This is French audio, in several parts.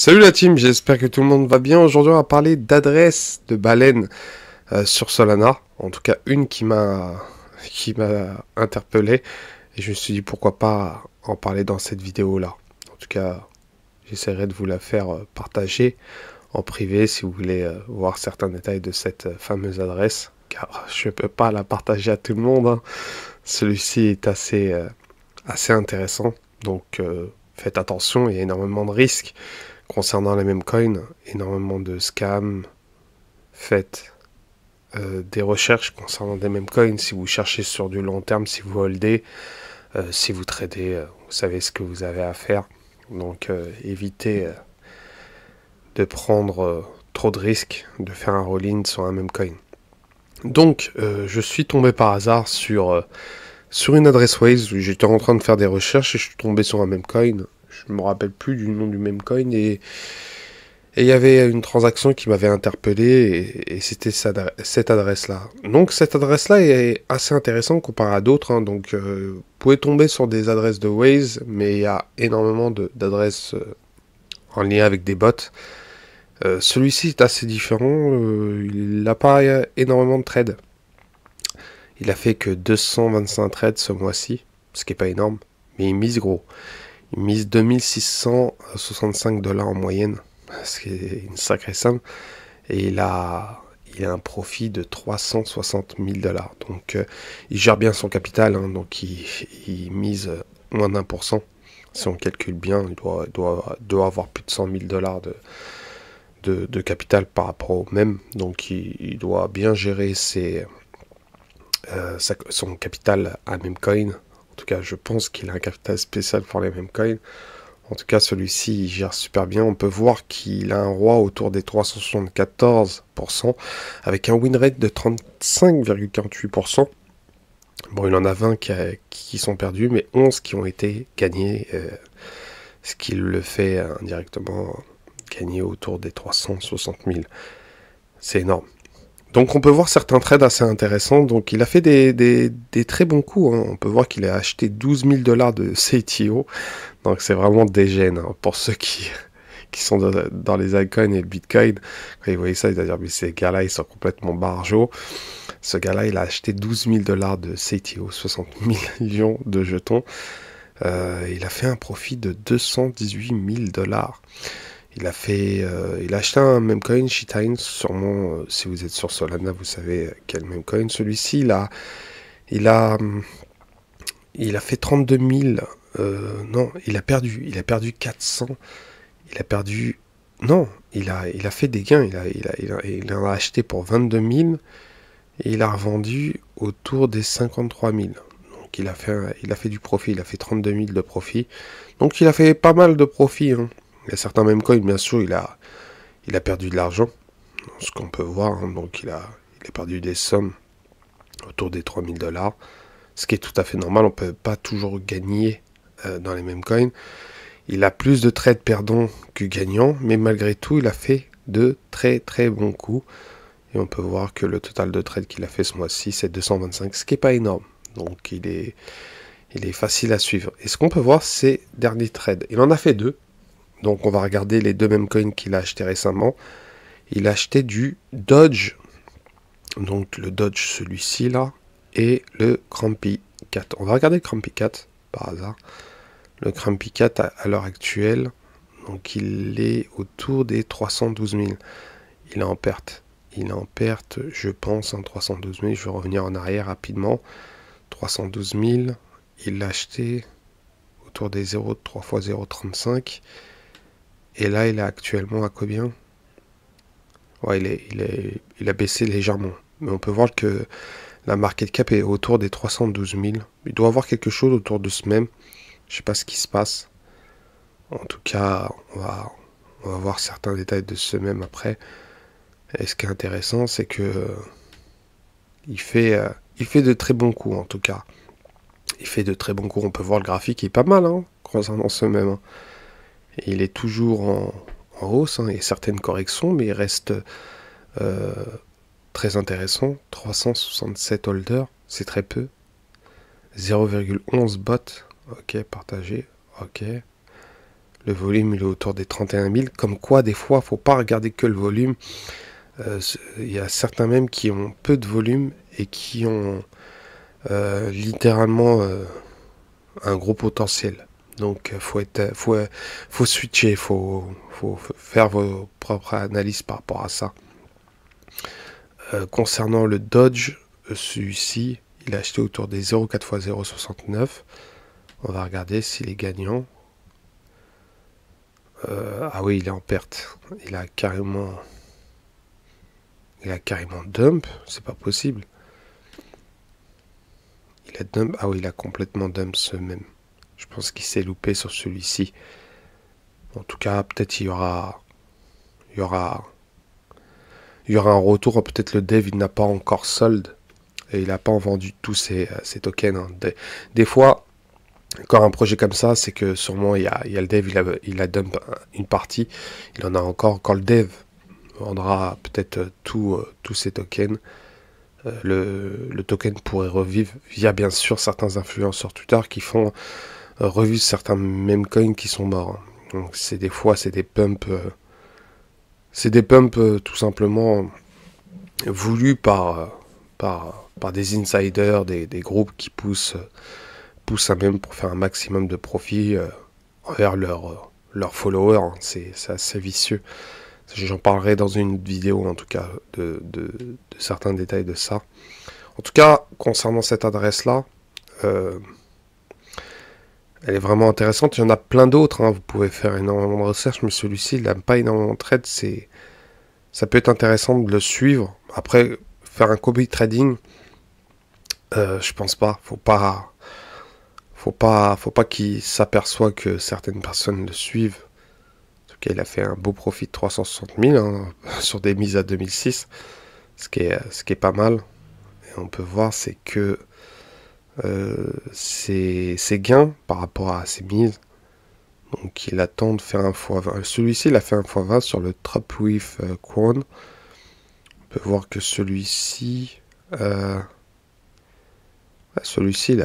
Salut la team, j'espère que tout le monde va bien. Aujourd'hui, on va parler d'adresse de baleine sur Solana. En tout cas, une qui m'a interpellé et je me suis dit pourquoi pas en parler dans cette vidéo-là. En tout cas, j'essaierai de vous la faire partager en privé si vous voulez voir certains détails de cette fameuse adresse, car je ne peux pas la partager à tout le monde, hein. Celui-ci est assez intéressant, donc faites attention, il y a énormément de risques. Concernant les mêmes coins, énormément de scams. Faites des recherches concernant des mêmes coins. Si vous cherchez sur du long terme, si vous holdez, si vous tradez, vous savez ce que vous avez à faire. Donc évitez de prendre trop de risques, de faire un roll-in sur un même coin. Donc je suis tombé par hasard sur une adresse Waze. J'étais en train de faire des recherches et je suis tombé sur un même coin. Je me rappelle plus du nom du même coin et il y avait une transaction qui m'avait interpellé et c'était cette adresse-là. Donc cette adresse-là est assez intéressante comparée à d'autres, hein. Donc vous pouvez tomber sur des adresses de Waze, mais il y a énormément d'adresses en lien avec des bots. Celui-ci est assez différent, il n'a pas énormément de trades. Il a fait que 225 trades ce mois-ci, ce qui n'est pas énorme, mais il mise gros. Il mise 2665 $ en moyenne, ce qui est une sacrée somme. Et il a un profit de 360 000 $. Donc il gère bien son capital, hein, donc il mise moins d'1%. Si on calcule bien, il doit avoir plus de 100 000 $ de capital par rapport au même. Donc il doit bien gérer son capital à Memecoin. En tout cas, je pense qu'il a un capital spécial pour les Memecoin. En tout cas, celui-ci, il gère super bien. On peut voir qu'il a un ROI autour des 374%, avec un win rate de 35,48%. Bon, il en a 20 qui sont perdus, mais 11 qui ont été gagnés, ce qui le fait indirectement gagner autour des 360 000. C'est énorme. Donc on peut voir certains trades assez intéressants. Donc il a fait des très bons coups, hein. On peut voir qu'il a acheté 12 000 $ de CTO. Donc c'est vraiment des gènes, hein, pour ceux qui sont dans les altcoins et le Bitcoin. Quand ils voient ça, ils vont dire mais ces gars-là, ils sont complètement barjots. Ce gars-là, il a acheté 12 000 $ de CTO, 60 millions de jetons. Il a fait un profit de 218 000 $. Il a acheté un memecoin, Shitine, sûrement, si vous êtes sur Solana, vous savez quel memecoin. Celui-ci, il a, il a fait 32 000, non, il a perdu 400, il a perdu, non, il a fait des gains, il en a acheté pour 22 000, et il a revendu autour des 53 000. Donc il a fait du profit, il a fait 32 000 de profit. Donc il a fait pas mal de profit, hein. Il y a certains mêmes coins, bien sûr, il a perdu de l'argent, ce qu'on peut voir, hein. Donc il a perdu des sommes autour des 3 000 $, ce qui est tout à fait normal. On ne peut pas toujours gagner dans les mêmes coins. Il a plus de trades perdants que gagnants, mais malgré tout, il a fait de très très bons coups. Et on peut voir que le total de trades qu'il a fait ce mois-ci, c'est 225, ce qui n'est pas énorme. Donc il est facile à suivre. Et ce qu'on peut voir, c'est derniers trades. Il en a fait deux. Donc on va regarder les deux mêmes coins qu'il a acheté récemment. Il a acheté du Dodge. Donc le Dodge, celui-ci là. Et le Crampy Cat. On va regarder le Crampy Cat, par hasard. Le Crampy Cat à l'heure actuelle. Donc il est autour des 312 000. Il est en perte. Il est en perte, je pense, en 312 000. Je vais revenir en arrière rapidement. 312 000. Il l'a acheté autour des 3 x 0,35. Et là, il est actuellement à combien? Ouais, il a baissé légèrement. Mais on peut voir que la market cap est autour des 312 000. Il doit y avoir quelque chose autour de ce même. Je sais pas ce qui se passe. En tout cas, on va voir certains détails de ce même après. Et ce qui est intéressant, c'est que il fait de très bons coups, en tout cas. Il fait de très bons coups. On peut voir le graphique, il est pas mal, hein, concernant ce même, hein. Et il est toujours en hausse, hein. Il y a certaines corrections, mais il reste très intéressant. 367 holders, c'est très peu. 0,11 bots. Ok, partagé. Ok. Le volume il est autour des 31 000. Comme quoi, des fois, faut pas regarder que le volume. Il y a certains même qui ont peu de volume et qui ont littéralement un gros potentiel. Donc faut switcher, faut faire vos propres analyses par rapport à ça. Concernant le Dodge, celui-ci, il a acheté autour des 0,4 x 0,69. On va regarder s'il est gagnant. Ah oui, il est en perte. Il a carrément dump. C'est pas possible. Il a dump. Ah oui, il a complètement dump ce même. Je pense qu'il s'est loupé sur celui-ci. En tout cas, peut-être il y aura un retour. Peut-être le dev il n'a pas encore sold et il n'a pas vendu tous ses tokens. Hein. Des fois, encore un projet comme ça, c'est que sûrement il y a le dev, il a dump une partie. Il en a encore. Quand le dev vendra peut-être tous ses tokens, le token pourrait revivre via bien sûr certains influenceurs Twitter qui font revivre certains meme coins qui sont morts. Donc c'est des pumps. C'est des pumps tout simplement voulus par des insiders, des groupes qui poussent un même pour faire un maximum de profit envers leurs followers. Hein. C'est assez vicieux. J'en parlerai dans une vidéo en tout cas de certains détails de ça. En tout cas, concernant cette adresse-là, elle est vraiment intéressante. Il y en a plein d'autres. Hein. Vous pouvez faire énormément de recherches, mais celui-ci, il n'a pas énormément de trade. Ça peut être intéressant de le suivre. Après, faire un copy trading, je pense pas. Faut pas qu'il s'aperçoit que certaines personnes le suivent. En tout cas, il a fait un beau profit de 360 000 hein, sur des mises à 2006, ce qui est pas mal. Et on peut voir, c'est que ses gains par rapport à ses mises. Donc il attend de faire un x20. Celui-ci, il a fait un x20 sur le Trap with Crown. On peut voir que celui-ci, il a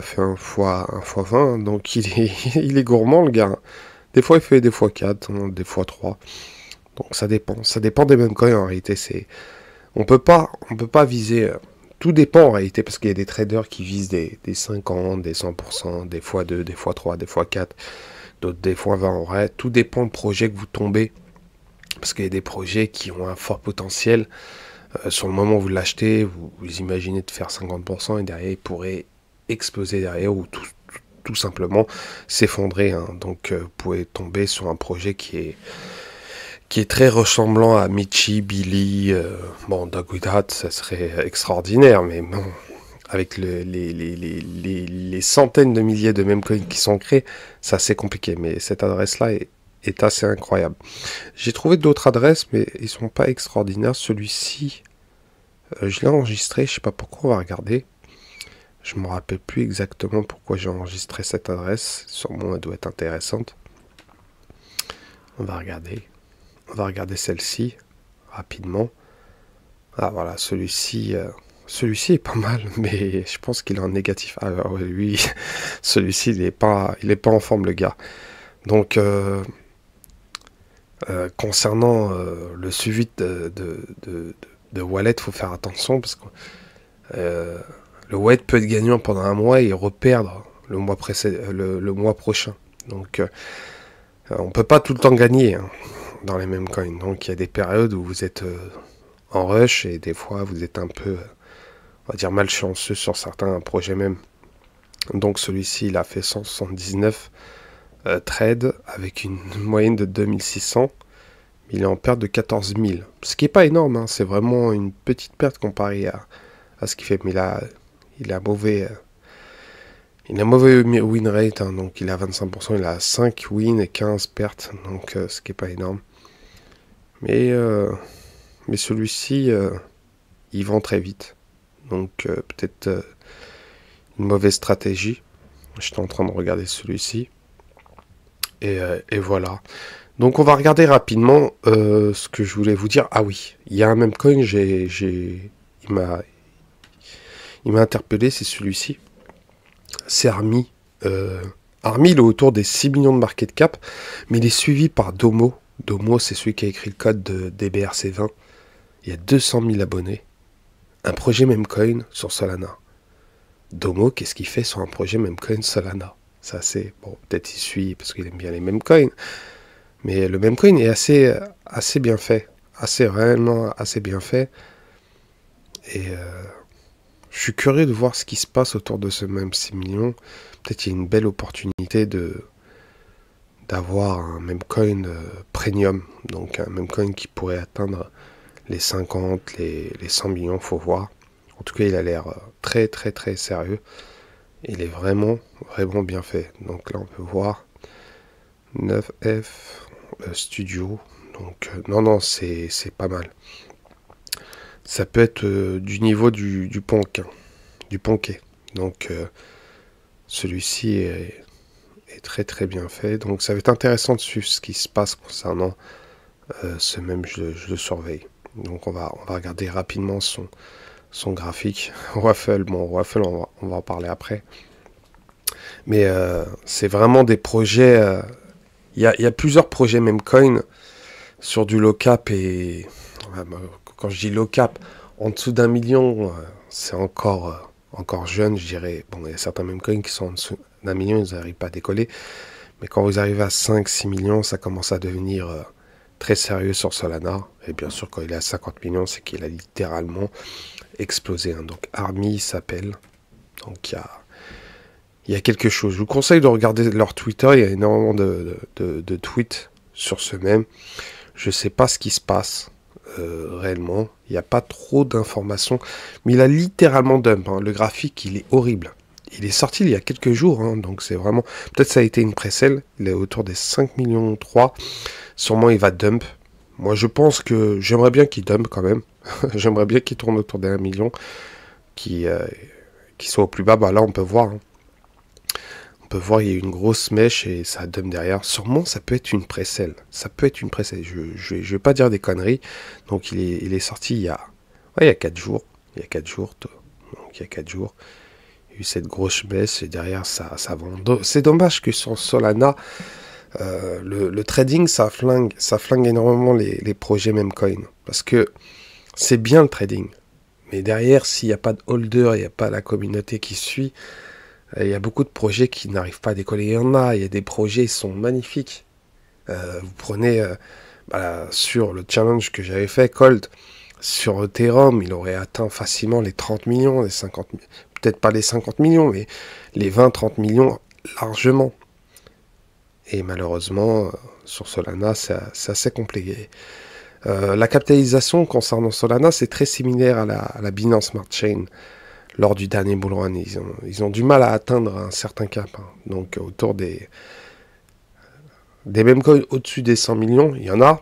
fait un x20. Donc il est gourmand, le gars. Des fois, il fait des x4, hein, des x3. Donc ça dépend. Ça dépend des mêmes coins en réalité. On peut pas viser. Tout dépend en réalité parce qu'il y a des traders qui visent des 50, des 100%, des x2, des x3, des x4. D'autres des fois 20 en vrai. Tout dépend du projet que vous tombez. Parce qu'il y a des projets qui ont un fort potentiel. Sur le moment où vous l'achetez, vous imaginez de faire 50% et derrière il pourrait exploser derrière ou tout simplement s'effondrer. Hein. Donc vous pouvez tomber sur un projet qui est très ressemblant à Michi, Billy. Bon, Dog With Hat, ça serait extraordinaire, mais bon. Avec les centaines de milliers de meme coins qui sont créés, c'est assez compliqué. Mais cette adresse-là est assez incroyable. J'ai trouvé d'autres adresses, mais ils sont pas extraordinaires. Celui-ci, je l'ai enregistré. Je sais pas pourquoi. On va regarder. Je me rappelle plus exactement pourquoi j'ai enregistré cette adresse. Sûrement, elle doit être intéressante. On va regarder. On va regarder celle-ci rapidement. Ah voilà, celui-ci est pas mal, mais je pense qu'il est en négatif. Alors lui, celui-ci, il est pas en forme, le gars. Donc, concernant le suivi de wallet, faut faire attention parce que le wallet peut être gagnant pendant un mois et reperdre le mois prochain. Donc, on peut pas tout le temps gagner hein, dans les mêmes coins. Donc, il y a des périodes où vous êtes en rush et des fois vous êtes un peu on va dire malchanceux sur certains projets même. Donc celui-ci il a fait 179 trades avec une moyenne de 2600. Il est en perte de 14 000. Ce qui est pas énorme, hein, c'est vraiment une petite perte comparée à ce qu'il fait. Mais il a mauvais win rate, hein, donc il a 25%, il a 5 wins et 15 pertes, donc ce qui est pas énorme. Mais celui-ci, il vend très vite. Donc peut-être une mauvaise stratégie. J'étais en train de regarder celui-ci. Et voilà. Donc on va regarder rapidement ce que je voulais vous dire. Ah oui, il y a un même coin, il m'a interpellé, c'est celui-ci. C'est Army Army, il est autour des 6 millions de market cap, mais il est suivi par Domo. Domo, c'est celui qui a écrit le code de DBRC20. Il y a 200 000 abonnés. Un projet Memcoin sur Solana. Domo, qu'est-ce qu'il fait sur un projet Memcoin Solana? Ça, c'est... Bon, peut-être il suit parce qu'il aime bien les Memcoins. Mais le Memcoin est assez bien fait. Réellement assez bien fait. Et je suis curieux de voir ce qui se passe autour de ce même 6 millions. Peut-être qu'il y a une belle opportunité d'avoir un Memcoin premium. Donc un Memcoin qui pourrait atteindre les 50, les 100 millions, faut voir. En tout cas, il a l'air très très très sérieux. Il est vraiment bien fait. Donc là, on peut voir 9F Studio. Donc non, c'est pas mal. Ça peut être du niveau du Ponquet. Donc celui-ci est très très bien fait. Donc ça va être intéressant de suivre ce qui se passe concernant ce même, je le surveille. Donc on va regarder rapidement son graphique. Waffle, on va en parler après. Mais c'est vraiment des projets... Il y a plusieurs projets Memcoin sur du low cap et... Quand je dis low cap, en dessous d'1 million, c'est encore jeune, je dirais. Bon, il y a certains Memcoins qui sont en dessous d'1 million, ils n'arrivent pas à décoller. Mais quand vous arrivez à 5-6 millions, ça commence à devenir très sérieux sur Solana. Et bien sûr, quand il est à 50 millions, c'est qu'il a littéralement explosé. Hein. Donc Army s'appelle. Donc il y a quelque chose. Je vous conseille de regarder leur Twitter. Il y a énormément de tweets sur ce même. Je ne sais pas ce qui se passe réellement. Il n'y a pas trop d'informations. Mais il a littéralement dump. Hein. Le graphique, il est horrible. Il est sorti il y a quelques jours. Hein, donc c'est vraiment... Peut-être ça a été une pré-sell. Il est autour des 5 millions 3. Sûrement il va dump. Moi je pense que j'aimerais bien qu'il dump quand même. J'aimerais bien qu'il tourne autour des 1 million. Qui soit au plus bas. Bah là on peut voir. Hein. On peut voir il y a une grosse mèche et ça dump derrière. Sûrement ça peut être une pré-sell. Ça peut être une pré-sell. Je vais pas dire des conneries. Donc il est sorti il y a 4 jours. Il y a 4 jours. Donc il y a 4 jours. Il y a eu cette grosse mèche et derrière ça vend. C'est dommage que sur Solana... le trading, ça flingue énormément les projets Memcoin. Parce que c'est bien le trading. Mais derrière, s'il n'y a pas de holder, il n'y a pas la communauté qui suit, il y a beaucoup de projets qui n'arrivent pas à décoller. Il y a des projets qui sont magnifiques. Vous prenez sur le challenge que j'avais fait, Cold, sur Ethereum, il aurait atteint facilement les 30 millions, les 50 millions. Peut-être pas les 50 millions, mais les 20-30 millions largement. Et malheureusement, sur Solana, c'est assez compliqué. La capitalisation concernant Solana, c'est très similaire à la Binance Smart Chain lors du dernier bull run. Ils ont du mal à atteindre un certain cap. Hein. Donc autour des Memcoins au-dessus des 100 millions, il y en a,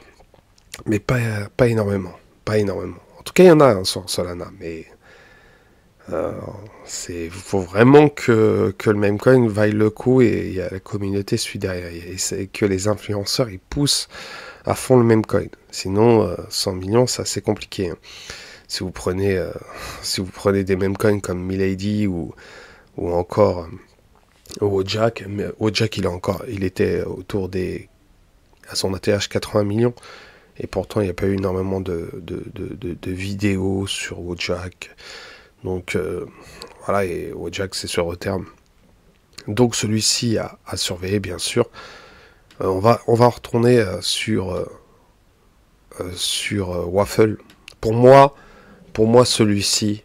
mais pas énormément. Pas énormément. En tout cas, il y en a hein, sur Solana, mais... il faut vraiment que le Memcoin vaille le coup et la communauté suit derrière et c'est que les influenceurs ils poussent à fond le Memcoin. Sinon 100 millions c'est assez compliqué. Hein. Si vous prenez des Memcoins comme Milady ou encore Wojak, Wojak il était autour à son ATH 80 millions et pourtant il n'y a pas eu énormément de vidéos sur Wojak. Donc voilà, et Wojak c'est sur Ethereum. Donc celui-ci à surveiller bien sûr. On va retourner sur Waffle. Pour moi celui-ci,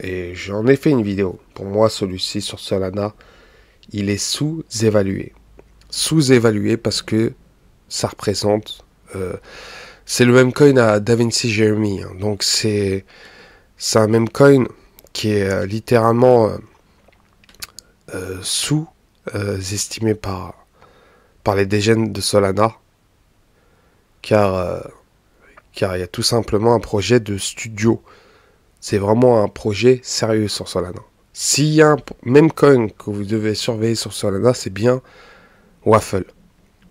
et j'en ai fait une vidéo, pour moi celui-ci sur Solana, il est sous-évalué. Sous-évalué parce que ça représente... c'est le même coin à DaVinci Jeremy. Hein, donc c'est un même coin qui est littéralement sous-estimé par les dégènes de Solana, car il y a tout simplement un projet de studio. C'est vraiment un projet sérieux sur Solana. S'il y a un même coin que vous devez surveiller sur Solana, c'est bien Waffle.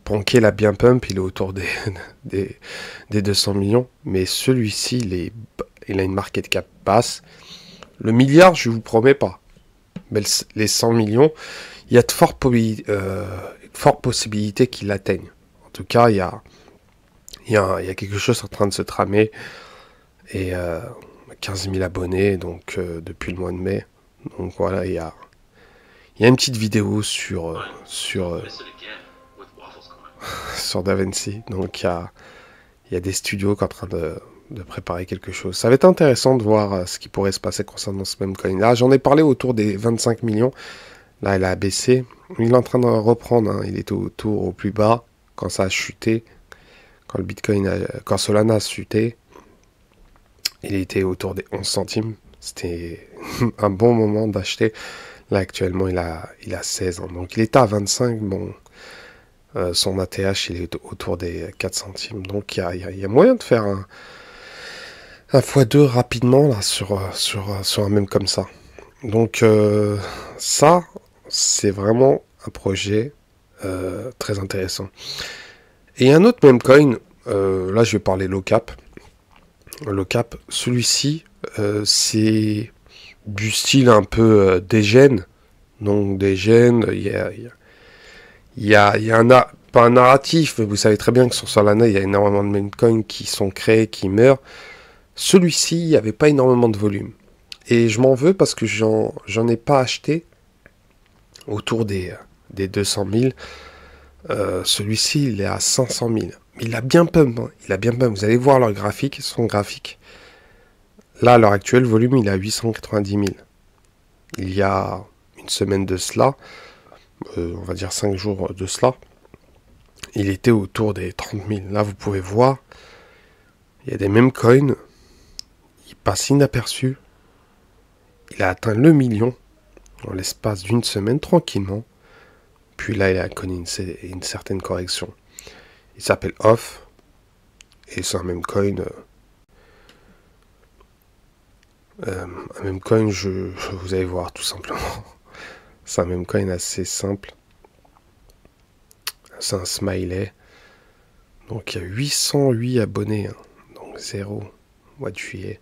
Ponquet l'a bien pump, il est autour des 200 millions, mais celui-ci, il a une market cap basse. Le milliard, je vous promets pas. Mais les 100 millions, il y a de fortes possibilités qu'il l'atteigne. En tout cas, il y a quelque chose en train de se tramer. Et 15 000 abonnés donc depuis le mois de mai. Donc voilà, il y a une petite vidéo sur DaVinci. Donc il y a des studios qui sont en train de préparer quelque chose. Ça va être intéressant de voir ce qui pourrait se passer concernant ce même coin. Là, j'en ai parlé autour des 25 millions. Là, il a baissé. Il est en train de reprendre. Hein. Il était au plus bas quand ça a chuté. Quand quand Solana a chuté. Il était autour des 11 centimes. C'était un bon moment d'acheter. Là, actuellement, il a 16 ans. Donc, il était à 25. Bon, son ATH, il est autour des 4 centimes. Donc, il y a moyen de faire un x2 rapidement là, sur un même comme ça. Donc, ça, c'est vraiment un projet très intéressant. Et un autre meme coin, là, je vais parler low cap. Low cap, celui-ci, c'est du style un peu dégène. Donc dégène, pas un narratif, mais vous savez très bien que sur Solana, il y a énormément de meme coins qui sont créés, qui meurent. Celui-ci, il n'y avait pas énormément de volume. Et je m'en veux parce que j'en ai pas acheté autour des 200 000. Celui-ci, il est à 500 000. Il a bien pump, hein. Il a bien pump. Vous allez voir leur graphique, son graphique. Là, à l'heure actuelle, le volume, il est à 890 000. Il y a une semaine de cela, on va dire 5 jours de cela, il était autour des 30 000. Là, vous pouvez voir, il y a des mêmes coins, il passe inaperçu. Il a atteint le million en l'espace d'une semaine, tranquillement. Puis là, il a connu une certaine correction. Il s'appelle Off. Et c'est un même coin. Un même coin, vous allez voir tout simplement. C'est un même coin assez simple. C'est un smiley. Donc il y a 808 abonnés. Hein. Donc 0 mois de juillet.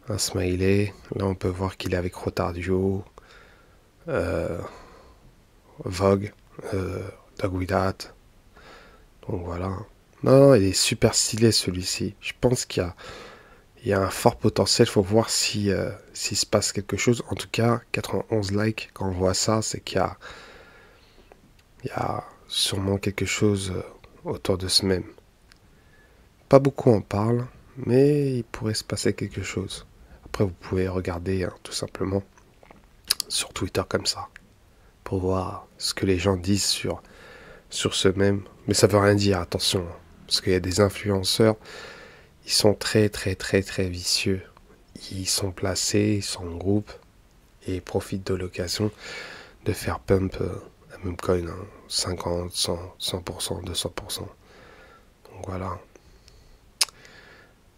Un smiley. Là on peut voir qu'il est avec Rotardio. Vogue. Dog with That. Donc voilà. Non, il est super stylé celui-ci. Je pense qu'il y a un fort potentiel. Il faut voir s'il se passe quelque chose. En tout cas, 91 likes, quand on voit ça, c'est qu'il y a sûrement quelque chose autour de ce même. Pas beaucoup en parlent, mais il pourrait se passer quelque chose. Après, vous pouvez regarder hein, tout simplement sur Twitter comme ça, pour voir ce que les gens disent sur ce même. Mais ça veut rien dire, attention. Hein, parce qu'il y a des influenceurs, ils sont très vicieux. Ils sont placés, ils sont en groupe, et ils profitent de l'occasion de faire pump un même coin, hein, 50, 100, 100%, 200%.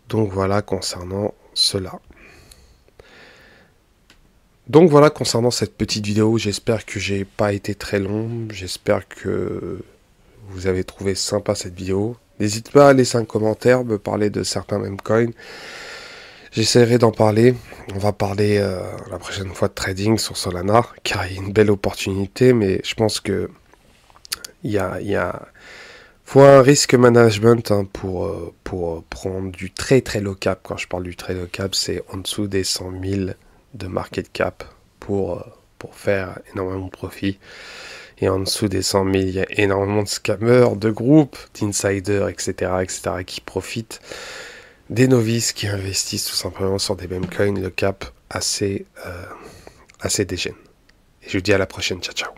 Donc voilà concernant cela. Donc voilà concernant cette petite vidéo, j'espère que j'ai pas été très long, j'espère que vous avez trouvé sympa cette vidéo. N'hésitez pas à laisser un commentaire, me parler de certains meme coins. J'essaierai d'en parler. On va parler la prochaine fois de trading sur Solana, car il y a une belle opportunité, mais je pense que faut un risque management hein, pour prendre du très low cap. Quand je parle du très low cap, c'est en dessous des 100 000 de market cap pour faire énormément de profit. Et en dessous des 100 000, il y a énormément de scammers, de groupes, d'insiders, etc., qui profitent des novices qui investissent tout simplement sur des meme coins, le cap assez dégène. Et je vous dis à la prochaine, ciao ciao.